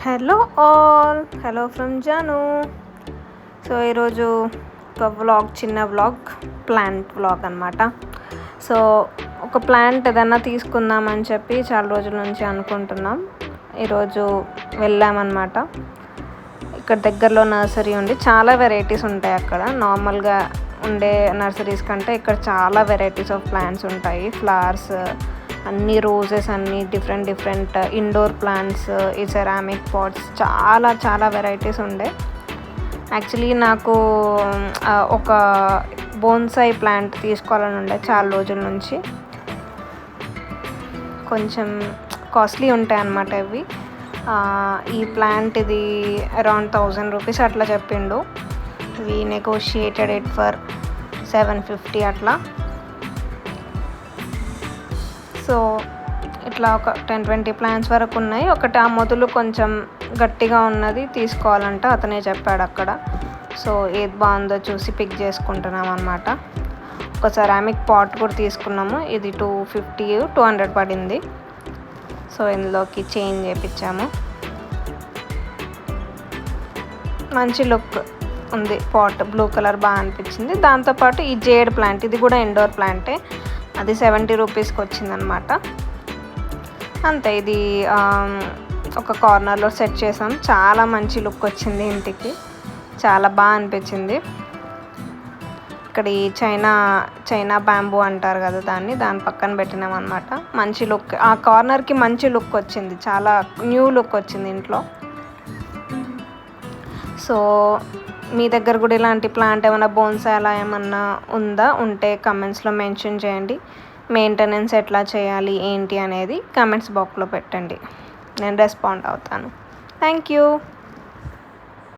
Hello all, hello from Janu. So ఈరోజు ఒక చిన్న ప్లాంట్ వ్లాగ్ అనమాట. సో ఒక ప్లాంట్ ఏదన్నా తీసుకుందామని చెప్పి చాలా రోజుల నుంచి అనుకుంటున్నాం. ఈరోజు వెళ్ళామన్నమాట. ఇక్కడ దగ్గరలో నర్సరీ ఉంది, చాలా వెరైటీస్ ఉంటాయి అక్కడ. నార్మల్గా ఉండే నర్సరీస్ కంటే ఇక్కడ చాలా వెరైటీస్ ఆఫ్ ప్లాంట్స్ ఉంటాయి. ఫ్లవర్స్ అన్ని, రోజెస్ అన్ని డిఫరెంట్ ఇండోర్ ప్లాంట్స్, ఈ సెరామిక్ పాట్స్, చాలా వెరైటీస్ ఉండే. యాక్చువల్లీ నాకు ఒక బోన్సాయి ప్లాంట్ తీసుకోవాలని ఉండే చాలా రోజుల నుంచి. కొంచెం కాస్ట్లీ ఉంటాయి అన్నమాట ఇవి. ఈ ప్లాంట్ ఇది అరౌండ్ 1000 రూపీస్ అట్లా చెప్పిండు. వీ నెగోషియేటెడ్ ఇట్ ఫర్ 750 అట్లా. సో ఇట్లా ఒక 10-20 ప్లాంట్స్ వరకు ఉన్నాయి. ఒకటి ఆ మొదలు కొంచెం గట్టిగా ఉన్నది తీసుకోవాలంట, అతనే చెప్పాడు అక్కడ. సో ఏది బాగుందో చూసి పిక్ చేసుకుంటున్నాం అన్నమాట. ఒక సెరామిక్ పాట్ కూడా తీసుకున్నాము. ఇది 250-200 పడింది. సో ఇందులోకి చేంజ్ చేయించాము. మంచి లుక్ ఉంది పాట్, బ్లూ కలర్ బాగా అనిపించింది. దాంతోపాటు ఈ జేడ్ ప్లాంట్, ఇది కూడా ఇండోర్ ప్లాంటే, అది 70 రూపీస్కి వచ్చిందనమాట. అంతే. ఇది ఒక కార్నర్లో సెట్ చేసాం. చాలా మంచి లుక్ వచ్చింది ఇంటికి, చాలా బాగా అనిపించింది. ఇక్కడ ఈ చైనా బ్యాంబూ అంటారు కదా, దాని పక్కన పెట్టినాం అనమాట. మంచి లుక్, ఆ కార్నర్కి మంచి లుక్ వచ్చింది, చాలా న్యూ లుక్ వచ్చింది ఇంట్లో. సో మీ దగ్గర కూడా ఇలాంటి ప్లాంట్ ఏమైనా బోన్సాయి అలా ఏమన్నా ఉంటే కమెంట్స్లో మెన్షన్ చేయండి. మెయింటెనెన్స్ ఎట్లా చేయాలి ఏంటి అనేది కమెంట్స్ బాక్స్లో పెట్టండి, నేను రెస్పాండ్ అవుతాను. Thank you.